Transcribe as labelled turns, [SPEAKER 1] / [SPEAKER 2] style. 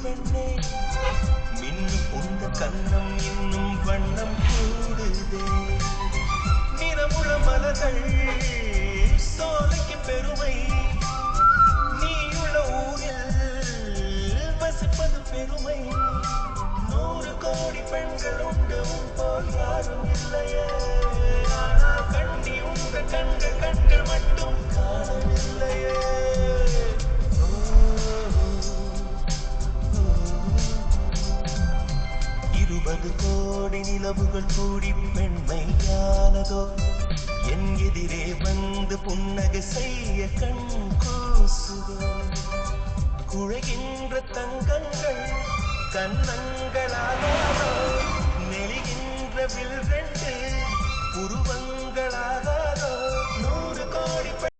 [SPEAKER 1] பெண்ணே மின்னும் உந்த கண்ணம் இன்னும் வண்ணம் கூடுதே நிறமுள்ள மலர்கள் சோலைக்கு பெருமை நீயுள்ள ஊரில் வசிப்பது பெருமை 100 கோடி பெண்கள் உண்டு போல் யாரும் இல்லையே ஆனால் கண்ணி உங்க கண்கள் கண்கள் மட்டும் காணவில்லையே 20 கோடி நிலவுகள் கூடி பெண்மையானதோ என் எதிரே வந்து புன்னகை செய்ய கண் கூசுதோ குழைகின்ற தங்கங்கள் கண்ணங்களாலோ நெளிகின்ற வில் 2 புருவங்களாலோ 100 கோடி